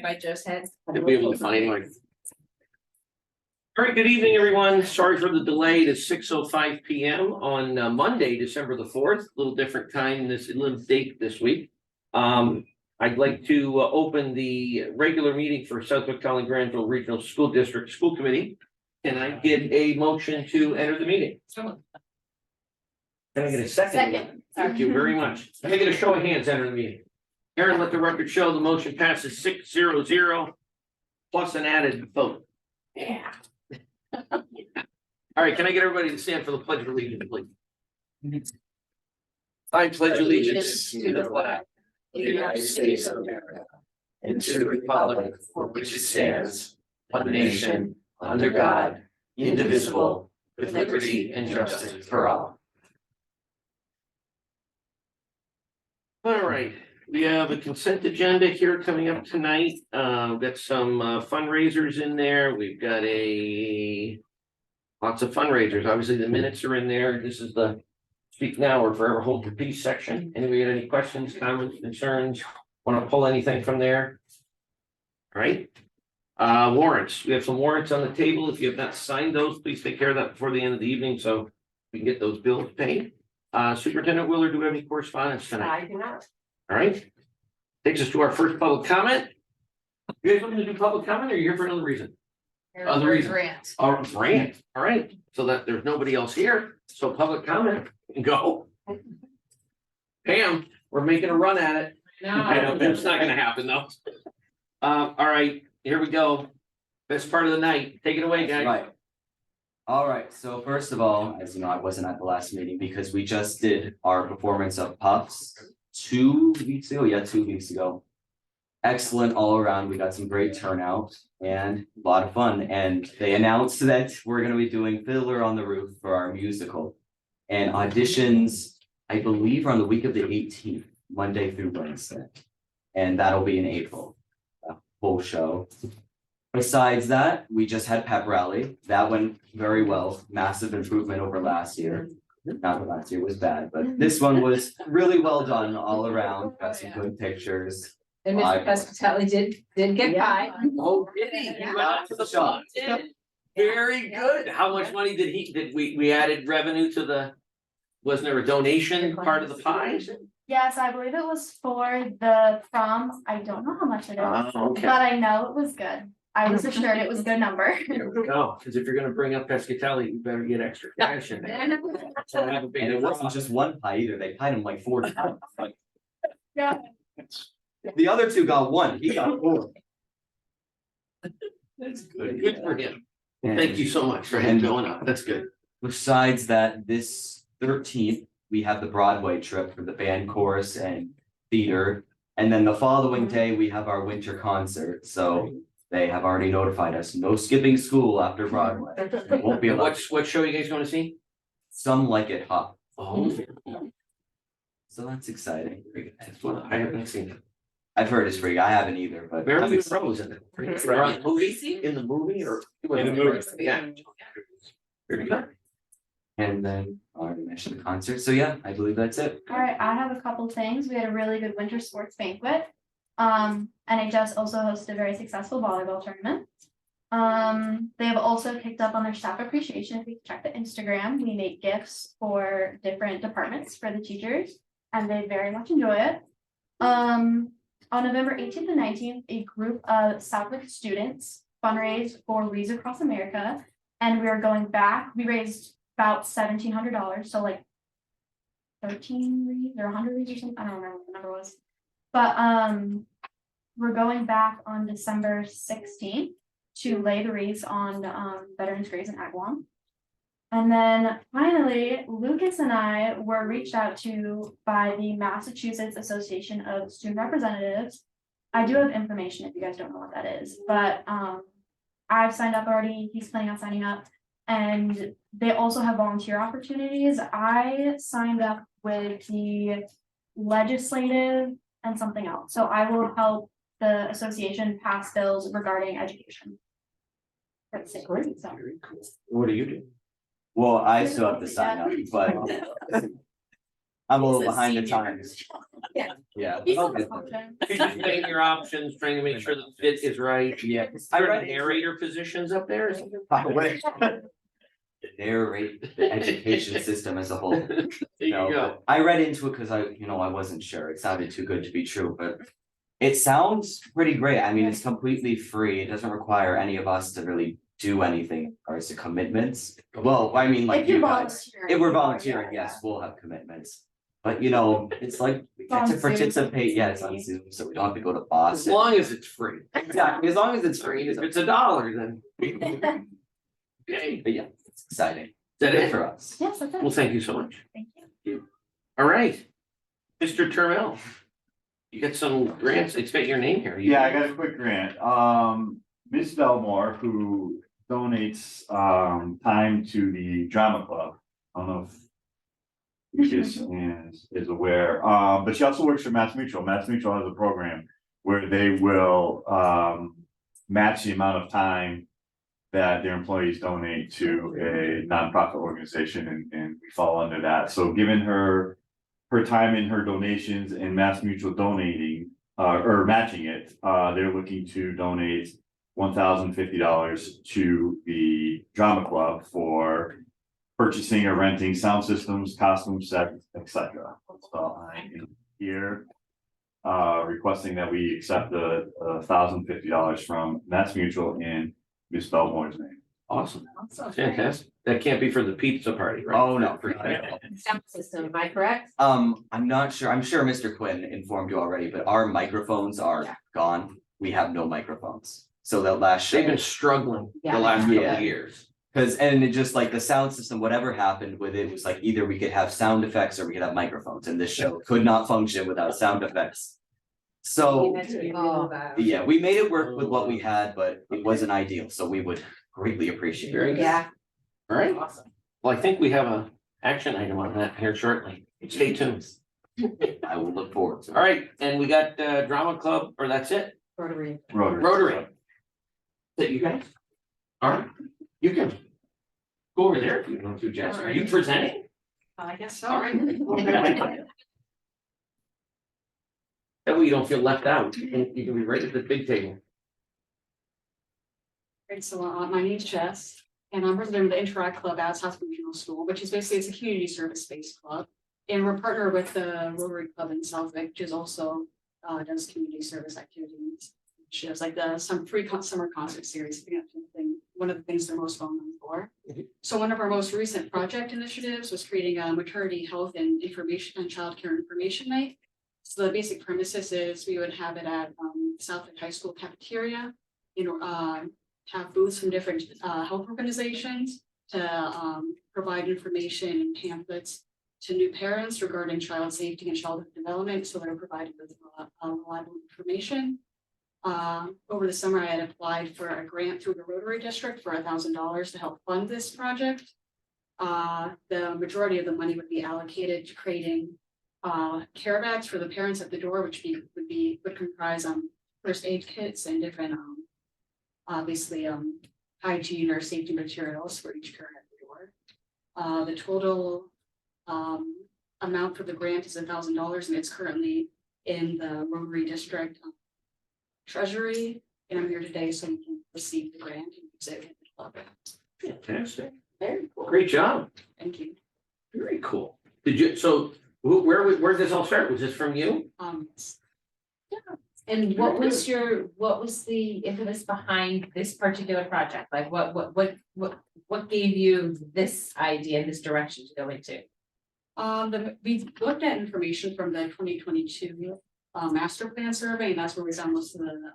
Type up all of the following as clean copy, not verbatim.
by Joe's head. You'll be able to find one. All right, good evening, everyone. Sorry for the delay. It is 6:05 p.m. on Monday, December the 4th. A little different time, a little date this week. I'd like to open the regular meeting for Southwick Collin Granville Regional School District School Committee. Can I get a motion to enter the meeting? Can I get a second? Second. Thank you very much. Can I get a show of hands to enter the meeting? Aaron, let the record show the motion passes 6-0-0 plus an added vote. Yeah. All right, can I get everybody to stand for the Pledge of Allegiance, please? I pledge allegiance to the flag of the United States of America and to the republic for which it stands, one nation, under God, indivisible, with liberty and justice for all. All right, we have a consent agenda here coming up tonight. We've got some fundraisers in there. We've got lots of fundraisers. Obviously, the minutes are in there. This is the speak now or forever hold your peace section. Anybody got any questions, comments, concerns? Want to pull anything from there? All right. Warrants. We have some warrants on the table. If you have not signed those, please take care of that before the end of the evening so we can get those bills paid. Superintendent Willard, do we have any correspondence tonight? I do not. All right. Takes us to our first public comment. You guys looking to do public comment or are you here for another reason? Other reason. Grant. Oh, grant. All right. So that there's nobody else here. So public comment can go. Pam, we're making a run at it. I know it's not gonna happen though. All right, here we go. Best part of the night. Take it away, guys. Right. All right, so first of all, as you know, I wasn't at the last meeting because we just did our performance of Puffs 2 weeks ago. Yeah, 2 weeks ago. Excellent all around. We got some great turnout and a lot of fun. And they announced that we're gonna be doing Fiddler on the Roof for our musical. And auditions, I believe, are on the week of the 18th, Monday through Wednesday. And that'll be in April, a full show. Besides that, we just had pep rally. That went very well. Massive improvement over last year. Not that last year was bad, but this one was really well done all around. Got some good pictures. And Mr. Pescatelli did get by. Oh, did he? He got to the shot. Very good. How much money did we added revenue to the, wasn't there a donation part of the pie? Yes, I believe it was for the prom. I don't know how much it is, Okay. but I know it was good. I was assured it was a good number. There we go, because if you're gonna bring up Pescatelli, you better get extra cash in there. So have a big- And it wasn't just one pie either. They pied him like 4 times. Yeah. The other 2 got 1. He got 4. That's good. Good for him. Thank you so much for him going up. That's good. Besides that, this 13th, we have the Broadway trip for the band, chorus and theater. And then the following day, we have our winter concert. So they have already notified us, no skipping school after Broadway. It won't be a lot. What show you guys going to see? Some Like It Hot. Oh, So that's exciting. that's one I haven't seen it. I've heard it's free. I haven't either, but. Very I'm good excited. pros in it. They're on the movie, in the movie or? In the movie. Yeah. Very good. And then I already mentioned the concert. So yeah, I believe that's it. All right, I have a couple things. We had a really good winter sports banquet. NHS also hosted a very successful volleyball tournament. They have also kicked up on their staff appreciation. If you check the Instagram, we make gifts for different departments for the teachers, and they very much enjoy it. On November 18th and 19th, a group of Southwick students fundraised for Wreaths Across America, and we are going back. We raised about $1,700, so like 13 wreaths or 100 wreaths or something. I don't remember what the number was, but we're going back on December 16th to lay the wreaths on veterans' graves in Agawam. And then finally, Lucas and I were reached out to by the Massachusetts Association of Student Representatives. I do have information if you guys don't know what that is, but I've signed up already. He's planning on signing up. And they also have volunteer opportunities. I signed up with the legislative and something else. So I will help the association pass bills regarding education. That's it. Great. So. Very cool. What do you do? Well, I still have to sign up, but I'm a little behind the times. Yeah. Yeah. He's I'll on get the there. phone. Just weighing your options, trying to make sure the fit is right. Yeah. I read narrator positions up there. By the way. The narrate the education system as a whole. There you No, go. but I read into it because I wasn't sure. It sounded too good to be true, but it sounds pretty great. I mean, it's completely free. It doesn't require any of us to really do anything or as to commitments. Well, I mean, like If you're you guys, volunteering. if we're you are, volunteering, yeah, yes, we'll have commitments. But it's like we get On to Zoom. participate, yeah, it's on Zoom, so we don't have to go to As Boston. long as it's free. Exactly, as long as it's I mean, free, if it's $1, then. yeah. Okay, but yeah, it's exciting. is that Good it? for us. Yes, that's Well, it. thank you so much. Thank you. All right. Mr. Terrell. You got some grants, they spent your name here. Yeah, I got a quick grant. Miss Belmore, who donates time to the drama club. I don't know if is aware, but she also works for Mass Mutual. Mass Mutual has a program where they will match the amount of time that their employees donate to a nonprofit organization, and we fall under that. So given her time and her donations and Mass Mutual donating or matching it, they're looking to donate $1,050 to the drama club for purchasing or renting sound systems, costume sets, etc. So I am here requesting that we accept the $1,050 from Mass Mutual in Miss Belmore's name. Awesome. Fantastic. That can't be for the pizza party, right? Oh, no. Sound system, am I correct? I'm not sure. I'm sure Mr. Quinn informed you already, but our microphones are gone. We have no microphones. So that last show. They've been struggling the Yeah. last couple Yeah. of years. And it just like the sound system, whatever happened with it was like either we could have sound effects or we could have microphones, and this show could not function without sound effects. So, yeah, we made it work with what we had, but it wasn't ideal, so we would greatly appreciate Very it. good. Yeah. All right. Awesome. Well, I think we have a action item on that here shortly. Stay tuned. I will look forward to it. All right, and we got drama club, or that's it? Rotary. Rotary. That you guys? All right, you can go over there if you want to, Jess. Are you presenting? I guess so. All right. That way you don't feel left out. You can be right at the big table. Great, so my name's Jess, and I'm president of the Interact Club at South Regional School, which is basically, it's a community service-based club. And we're partnered with the Rotary Club in Southwick, which is also does community service activities. She has like some free summer concert series, one of the things they're most well known for. Mhm. So one of our most recent project initiatives was creating a maternity health and information and childcare information night. So the basic premises is we would have it at Southwick High School cafeteria, have booths from different health organizations to provide information and pamphlets to new parents regarding child safety and childhood development, so they're provided with reliable information. Over the summer, I had applied for a grant through the Rotary District for $1,000 to help fund this project. The majority of the money would be allocated to creating care bags for the parents at the door, which would comprise first aid kits and different obviously hygiene or safety materials for each parent at the door. The total amount for the grant is $1,000, and it's currently in the Rotary District treasury, and I'm here today so we can receive the grant and use it in the club. Fantastic. Very cool. Great job. Thank you. Very cool. Did you, so where did this all start? Was this from you? And what was the impetus behind this particular project? Like what gave you this idea, this direction to go into? We looked at information from the 2022 master plan survey, and that's where we found most of the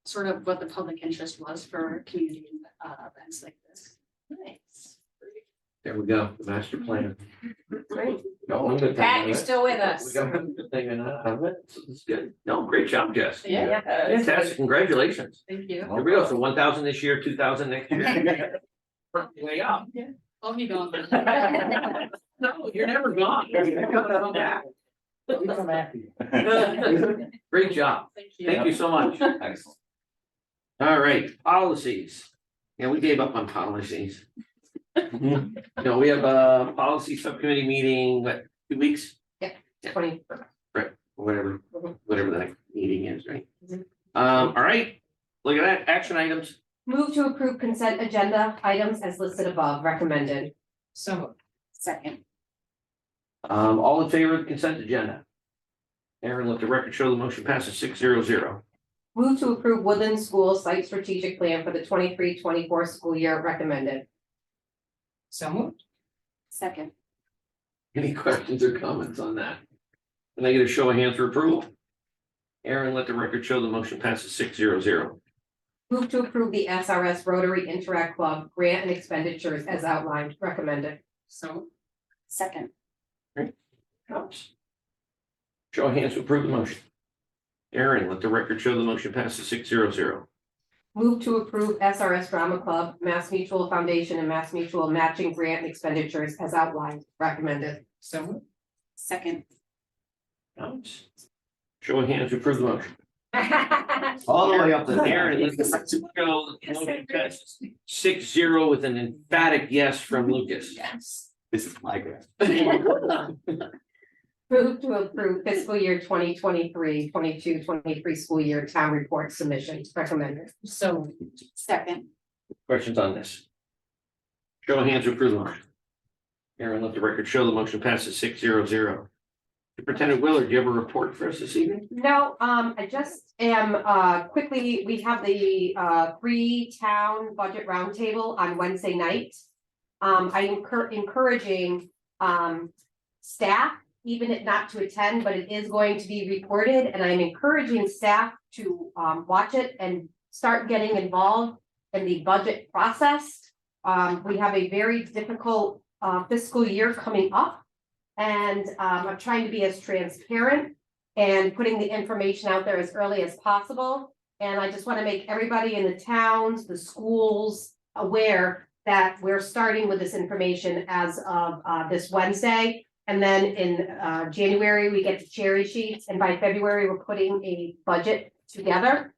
sort of what the public interest was for community events like this. Nice. There we go, the master plan. Great. Got one good thing Pat, out you're of it. still with us. We got one good thing out of it, so it's good. No, great job, Jess. Yeah. Fantastic, congratulations. Thank you. Here we go, so 1,000 this year, 2,000 next year. Way up. I'll be gone. No, you're never gone. You're coming back. Great job. Thank you. Thank you so much. Excellent. All right, policies. Yeah, we gave up on policies. No, we have a policy subcommittee meeting, what, 2 weeks? 20. Whatever, Mhm. whatever that meeting is, right? Mhm. All right, look at that, action items. Move to approve consent agenda items as listed above, recommended. So, second, All in favor of the consent agenda? Aaron, let the record show the motion passes 600. Move to approve Woodland School Site Strategic Plan for the 23-24 school year, recommended. so moved. Second, Any questions or comments on that? Can I get a show of hands for approval? Aaron, let the record show the motion passes 600. Move to approve the SRS Rotary Interact Club grant and expenditures as outlined, recommended. so, second, Show of hands to approve the motion. Aaron, let the record show the motion passes 600. Move to approve SRS Drama Club, Mass Mutual Foundation and Mass Mutual matching grant and expenditures as outlined, recommended. so moved. Second. Show of hands to approve the motion. All the way up to Aaron, let the record show the motion passes 6-0 with an emphatic yes from Lucas. Yes. This is my grant. Move to approve fiscal year 2023-22-23 school year town report submissions, recommended. So, second, Questions on this? Show of hands to approve the motion. Aaron, let the record show the motion passes 600. Superintendent Willard, do you have a report for us this evening? No, I just am, quickly, we have the, pre-town budget roundtable on Wednesday night. I'm encouraging, staff, even if not to attend, but it is going to be recorded, and I'm encouraging staff to, watch it and start getting involved in the budget process. We have a very difficult, fiscal year coming up. And I'm trying to be as transparent and putting the information out there as early as possible. And I just want to make everybody in the towns, the schools aware that we're starting with this information as of this Wednesday. And then in January, we get the cherry sheets, and by February, we're putting a budget together.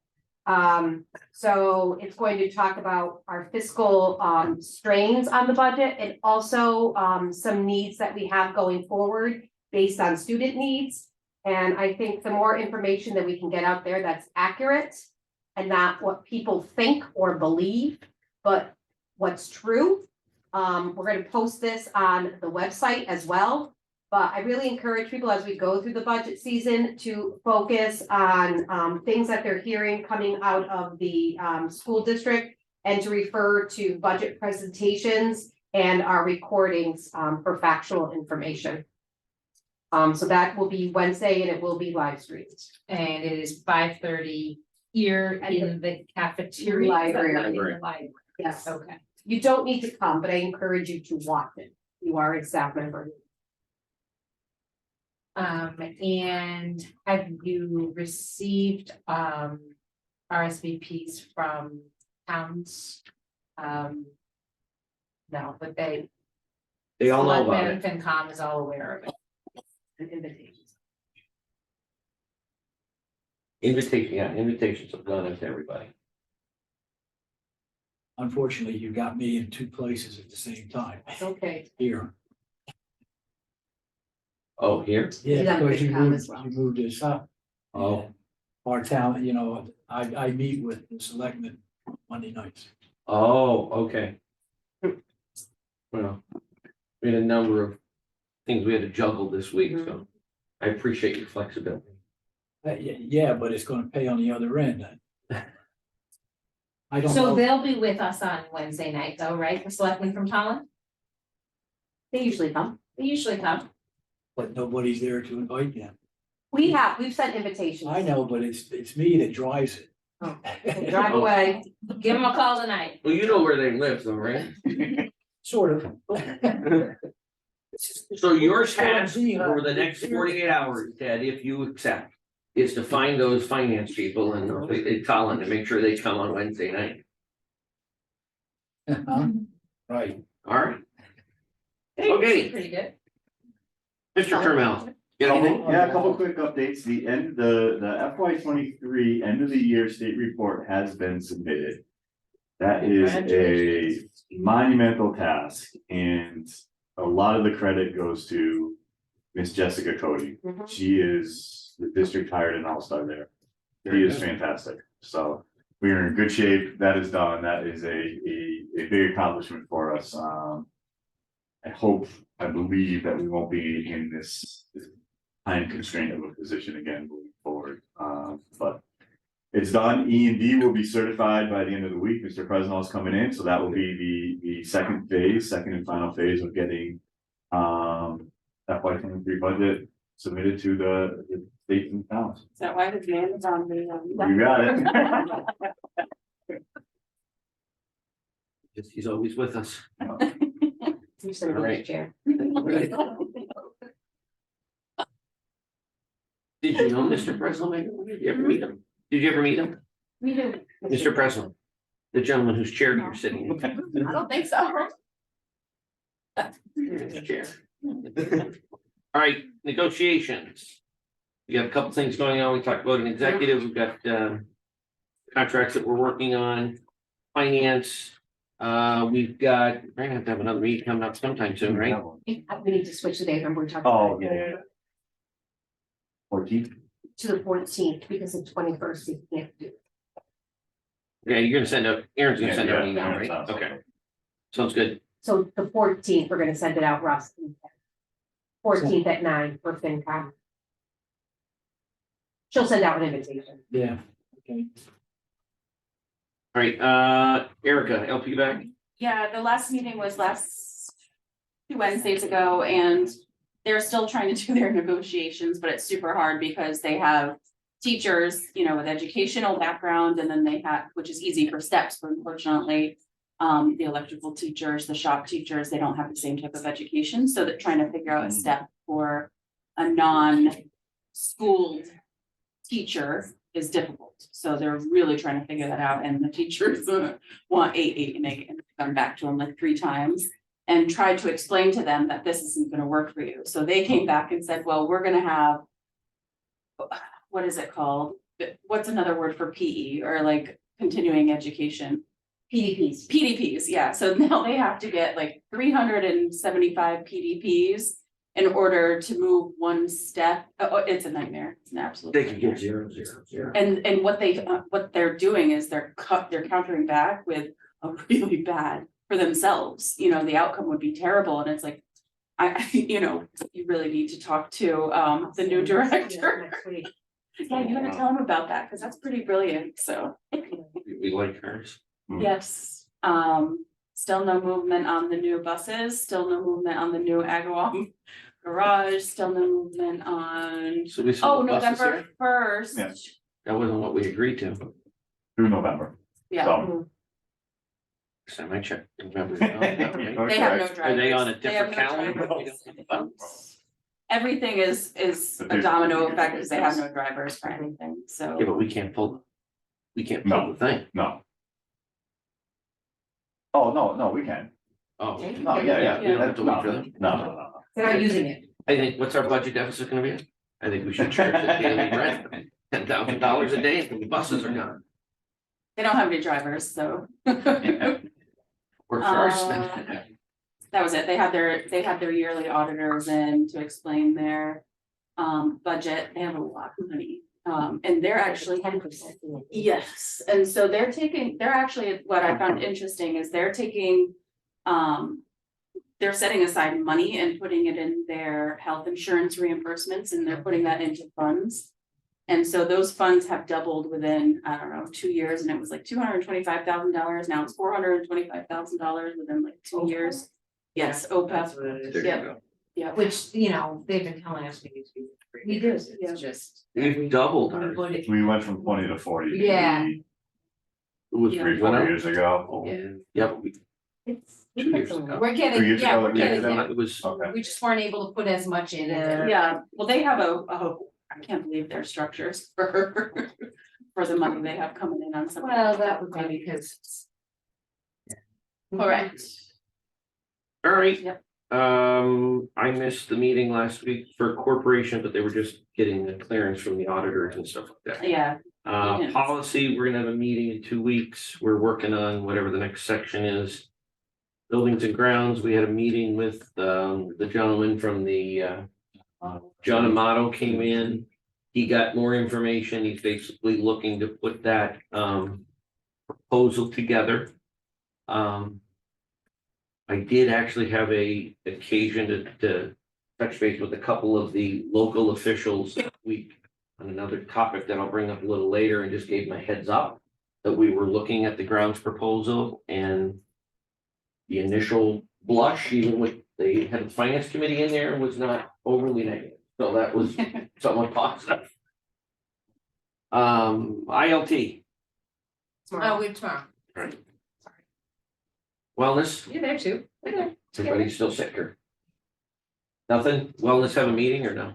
So it's going to talk about our fiscal strains on the budget, and also some needs that we have going forward based on student needs. And I think the more information that we can get out there that's accurate and not what people think or believe, but what's true. We're going to post this on the website as well. But I really encourage people as we go through the budget season to focus on things that they're hearing coming out of the school district, and to refer to budget presentations and our recordings for factual information. So that will be Wednesday, and it will be live streamed. and it is 5:30 here in the cafeteria. Library. In the library. Yes, Okay, you don't need to come, but I encourage you to watch it. You are a staff member. and have you received RSVPs from towns? No, but they. They all know about it. Selectmen, FinCom is all aware of it. And invitations. Invitations have gone out to everybody. Unfortunately, you got me in two places at the same time Okay, here. Oh, here? Yeah, Yeah, because you FinCom moved, as well. you moved this up. Oh, Our town, you know, I meet with the selectmen Monday nights. oh, okay. Well, we had a number of things we had to juggle this week, so I appreciate your flexibility. Yeah, but it's gonna pay on the other end. I don't So know, they'll be with us on Wednesday night though, right? The selectmen from Holland? they usually come. They usually come. but nobody's there to invite them. We've sent invitations. I know, but it's me that drives it. Oh, They drive away. Give them a call tonight. Well, you know where they live though, right? Sort of. So your task over the next 48 hours, Ted, if you accept, is to find those finance people and call them and make sure they come on Wednesday night. Huh? Right. All right, Okay. Pretty good. Mr. Kermel. get anything? Yeah, a couple quick updates. The FY 23 end of the year state report has been submitted. That is a Congratulations. monumental task, and a lot of the credit goes to Miss Jessica Cody. Mhm. She is the district hired an all-star there. He is fantastic, so we are in good shape. That is done. That is a big accomplishment for us. I believe that we won't be in this time constraint of a position again moving forward. But it's done. E&D will be certified by the end of the week. Mr. Presnell is coming in, so that will be the second and final phase of getting FY 23 budget submitted to the states and towns. Is that why his name is on the? You got it. He's always with us. You said the Alright. chair. Did you know Mr. Presnell? Did you ever meet him? Did you ever meet him? We do. Mr. Presnell, the gentleman whose chair you're sitting in. I don't think so. His chair. All right, negotiations. We got a couple things going on. We talked about an executive. We've got contracts that we're working on. Finance. We've got, we're gonna have to have another meeting coming up sometime soon, right? We need to switch the date, remember we're talking. Oh, about yeah. 14th. To the 14th, because the 21st we can't do. Yeah, you're gonna send out, Aaron's gonna Yeah, send out an yeah, email, yeah, right? sounds Okay, okay. sounds good. So the 14th, we're gonna send it out, Russ. 14th at 9 for FinCom. She'll send out an invitation. Yeah, okay. All right, Erica, LP back. Yeah, the last meeting was two Wednesdays ago, and they're still trying to do their negotiations, but it's super hard because they have teachers, with educational background, and then they have, which is easy for steps, but unfortunately, the electrical teachers, the shop teachers, they don't have the same type of education, so they're trying to figure out a step for a non-schooled teacher is difficult. So they're really trying to figure that out, and the teachers want eight, and they come back to them like 3 times and tried to explain to them that this isn't gonna work for you. So they came back and said, well, we're gonna have, what is it called? What's another word for PE, or like continuing education? PDPs. PDPs, yeah. So now they have to get like 375 PDPs in order to move one step. Oh, it's a nightmare. It's an absolute. They can nightmare. get 0, 0, 0. And what they're doing is they're countering back with a really bad for themselves. The outcome would be terrible, and it's like, you really need to talk to the new director. Next week. Yeah, you gotta tell him about that, because that's pretty brilliant. So We like hers. yes, still no movement on the new buses, still no movement on the new Agawam garage, still no movement on. So we saw the buses November here. 1st. Yeah. That wasn't what we agreed to. Through November. Yeah, So, Next time I check. November. Oh, okay. they have no okay. drivers. Are they on a They have different no calendar? drivers. Everything is a domino effect because they have no drivers for anything, so. Yeah, but we can't pull the thing. no. Oh, no, we can. Oh, No, yeah. we don't have to wait for them. No. They're not using it. I think, what's our budget deficit gonna be? I think we should charge the daily rent, $10,000 a day until the buses are gone. They don't have any drivers, so. Or first. That was it. They had their yearly auditors in to explain their budget. They have a lot of money. And they're actually. 10%. Yes, and so they're actually, what I found interesting is they're taking, they're setting aside money and putting it in their health insurance reimbursements, and they're putting that into funds. And so those funds have doubled within, I don't know, 2 years, and it was like $225,000, now it's $425,000 within like 2 years. Yes, OPEB, There you Yep. go. yeah, Which, they've been telling us we need to be. We do, yeah. It's just. We've doubled we ours. put it- We went from 20 to 40. Yeah. It was Yeah. 3-4 years ago. Oh, Yeah. yeah, but we, It's. 2 years ago. We're 2 getting, years yeah, ago, we're yeah, getting, yeah. there. It was, Okay. We just weren't able to put as much in it. Yeah, well, they have I can't believe their structures for the money they have coming in on some. Well, that would be because. Correct. all right. Yep. I missed the meeting last week for corporation, but they were just getting the clearance from the auditors and stuff like that. Yeah, Yes. Policy, we're gonna have a meeting in 2 weeks. We're working on whatever the next section is. Buildings and grounds, we had a meeting with the gentleman from the John Amato came in. He got more information. He's basically looking to put that proposal together. I did actually have a occasion to touch base with a couple of the local officials this week on another topic that I'll bring up a little later, and just gave my heads up that we were looking at the grounds proposal, and the initial blush, even with they had the finance committee in there, was not overly negative. So that was somewhat positive. ILT, Oh, we have tomorrow. wellness, You're there too. We're there. everybody's still sick or? Nothing, wellness have a meeting or no?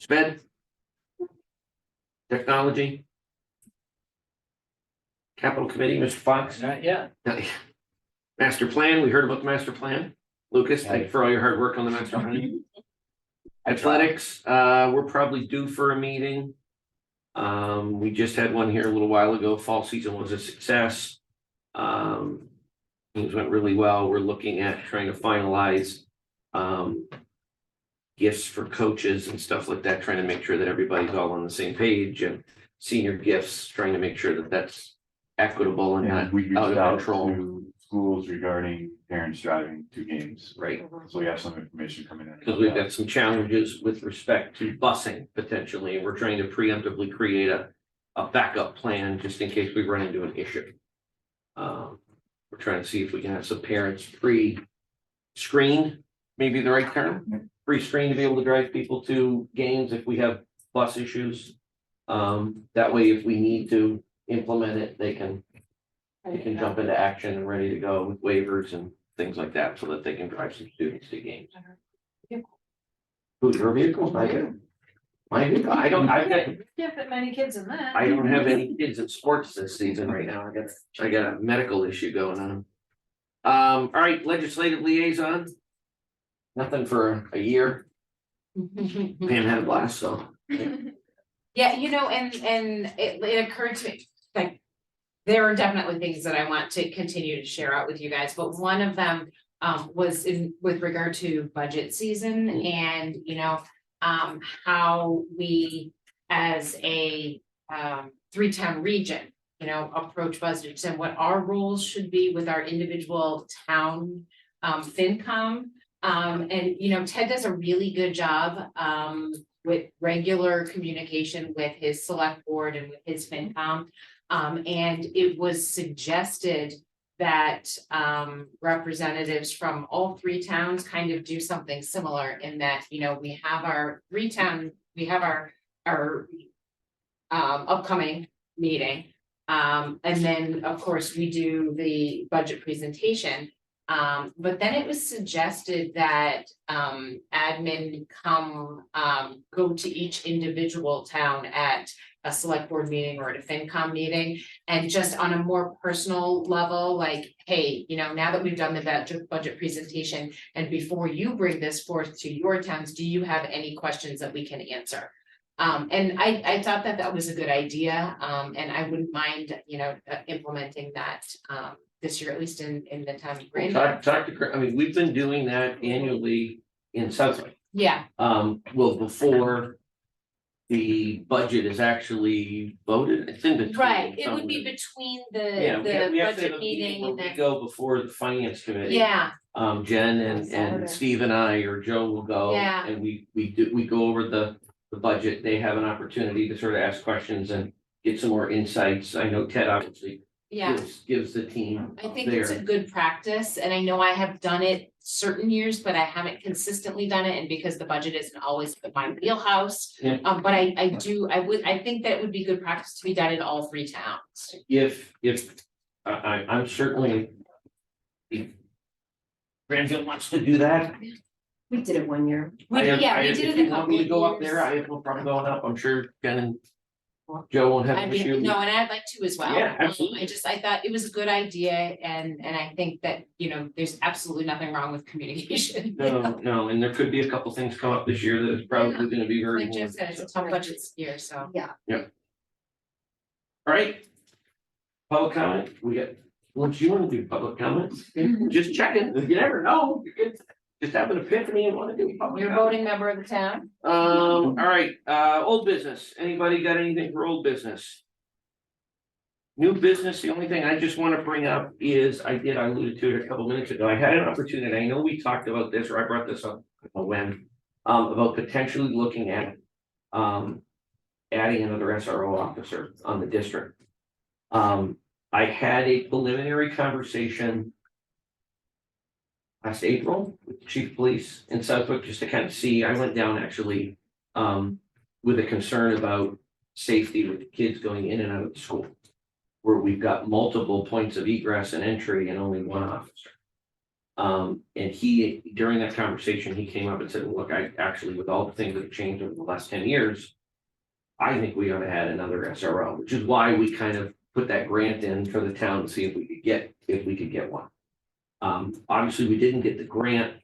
Sped? Technology? Capital Committee, Mr. Fox? Not yet. Master plan, we heard about the master plan. Lucas, thank you for all your hard work on the master plan. Athletics, we're probably due for a meeting. We just had one here a little while ago. Fall season was a success. Things went really well. We're looking at trying to finalize gifts for coaches and stuff like that, trying to make sure that everybody's all on the same page, and senior gifts, trying to make sure that that's equitable and And not we reached out of out control. to schools regarding parents driving to games. Right, So we have some information coming in. because we've got some challenges with respect to busing potentially, and we're trying to preemptively create a backup plan just in case we run into an issue. We're trying to see if we can have some parents pre-screened, maybe the right term, pre-screened to be able to drive people to games if we have bus issues. That way, if we need to implement it, they can jump into action and ready to go with waivers and things like that, so that they can drive some students to games. Who's your vehicle? I do. My vehicle, I've got, Can't fit many kids in that. I don't have any kids in sports this season right now. I got a medical issue going on. All right, legislative liaison. Nothing for a year. Pam had a blast, so. Yeah, and it occurred to me, like, there are definitely things that I want to continue to share out with you guys, but one of them was with regard to budget season and, how we as a 3-town region, approach budgets and what our roles should be with our individual town FinCom. And Ted does a really good job with regular communication with his select board and with his FinCom. And it was suggested that representatives from all 3 towns kind of do something similar in that, we have our upcoming meeting. And then, of course, we do the budget presentation. But then it was suggested that admin go to each individual town at a select board meeting or at a FinCom meeting. And just on a more personal level, like, hey, now that we've done the budget presentation and before you bring this forth to your towns, do you have any questions that we can answer? And I thought that was a good idea. And I wouldn't mind, implementing that this year, at least in the town of Granby. We've been doing that annually in Southwick. Yeah, Before the budget is actually voted, it's in between. right. It would be somewhere. between Yeah, the we have to have budget a meeting where and we then, go before the finance committee. yeah, Jen Saturday. and Steve and I or Joe will go. Yeah. And we go over the budget. They have an opportunity to sort of ask questions and get some more insights. I know Ted obviously yeah. gives the team I think it's a good practice, and I know I have done it certain years, but I haven't consistently done it, and because the budget isn't always my wheelhouse. Yeah. But I think that it would be good practice to be done in all 3 towns. If I'm certainly. If Granville wants to do that. We did it one year. We did If it you a want couple me to of go up there, years. I have no problem going up. I'm sure Jen and Joe won't have I'd an be, issue. no, and I'd like to as well. Yeah, absolutely. I thought it was a good idea and I think that, there's absolutely nothing wrong with communication. No, and there could be a couple things come up this year that is probably gonna be very. Like Jeff said, it's a tough budget year, so. Yeah. All right. Public comment, we got, what do you wanna do, public comments? Just checking, you never know, you could just have an epiphany and wanna do public. You're a comment. voting member of the town? All right, old business, anybody got anything for old business? New business, the only thing I just wanna bring up is, I alluded to it a couple minutes ago, I had an opportunity, I know we talked about this, or I brought this up, I don't know when. About potentially looking at, adding another SRO officer on the district. I had a preliminary conversation last April with the chief of police in Southwick, just to kind of see, I went down actually, with a concern about safety with the kids going in and out of the school, where we've got multiple points of egress and entry and only one officer. And he, during that conversation, he came up and said, look, I actually, with all the things that have changed over the last 10 years, I think we ought to add another SRO, which is why we kind of put that grant in for the town to see if we could get one. Obviously, we didn't get the grant.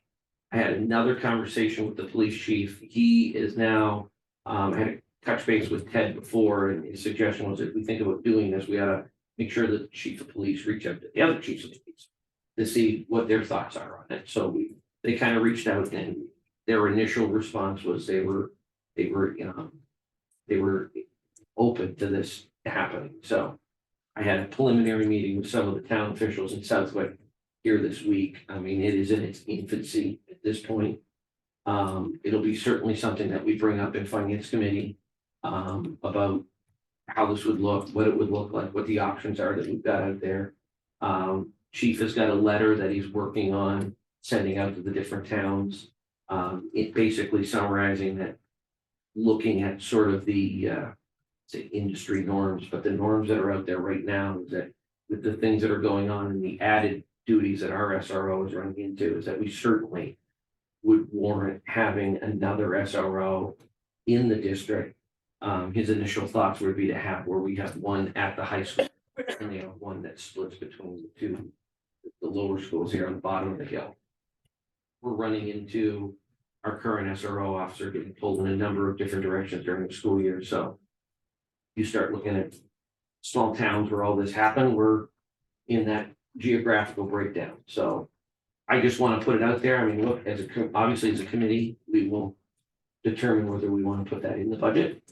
I had another conversation with the police chief. He is now, I had a touch base with Ted before, and his suggestion was if we think about doing this, we ought to make sure that the chief of police reach out to the other chiefs of police to see what their thoughts are on it. So they kind of reached out, and their initial response was they were open to this happening. So I had a preliminary meeting with some of the town officials in Southwick here this week. I mean, it is in its infancy at this point. It'll be certainly something that we bring up in finance committee, about how this would look, what it would look like, what the options are that we've got out there. Chief has got a letter that he's working on sending out to the different towns. It basically summarizing that, looking at sort of the, say industry norms, but the norms that are out there right now is that with the things that are going on and the added duties that our SRO is running into, is that we certainly would warrant having another SRO in the district. His initial thoughts would be to have where we have one at the high school and they have one that splits between the two, the lower schools here on the bottom of the hill. We're running into our current SRO officer getting pulled in a number of different directions during the school year, so you start looking at small towns where all this happened, we're in that geographical breakdown. So I just want to put it out there. I mean, look, obviously as a committee, we will determine whether we want to put that in the budget.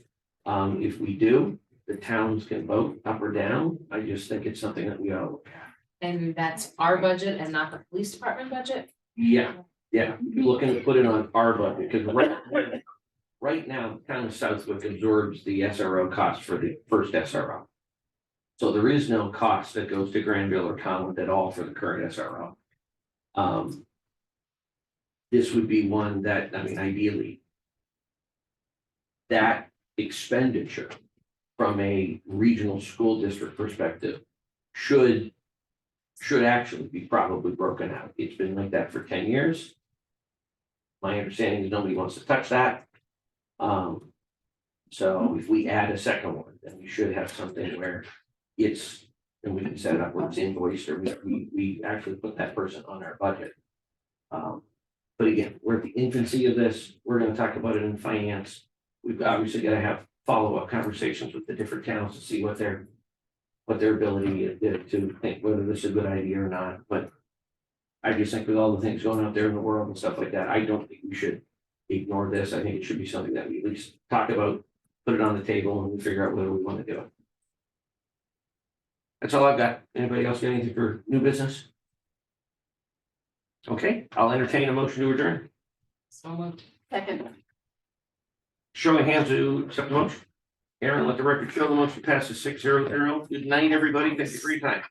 If we do, the towns can vote up or down. I just think it's something that we ought to look at. And that's our budget and not the police department budget? Yeah, you're looking to put it on our budget, because right now, the town of Southwick absorbs the SRO cost for the first SRO. So there is no cost that goes to Granville or Conway at all for the current SRO. This would be one that, I mean, ideally, that expenditure from a regional school district perspective should actually be probably broken out. It's been like that for 10 years. My understanding is nobody wants to touch that. So if we add a second one, then we should have something where it's, and we can set it up where it's invoiced, or we actually put that person on our budget. But again, we're at the infancy of this. We're gonna talk about it in finance. We've obviously got to have follow-up conversations with the different towns to see what their ability is to think whether this is a good idea or not. But I just think with all the things going out there in the world and stuff like that, I don't think we should ignore this. I think it should be something that we at least talk about, put it on the table, and we figure out whether we want to do it. That's all I've got. Anybody else got anything for new business? Okay, I'll entertain a motion to adjourn. So moved. Second. Show of hands to accept the motion. Aaron, let the record show the motion passes 6-0. Good night, everybody. Thank you for your time.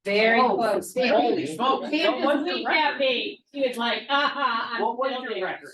Very close. Holy smokes. Sam just winked at me. He was like, What was your record?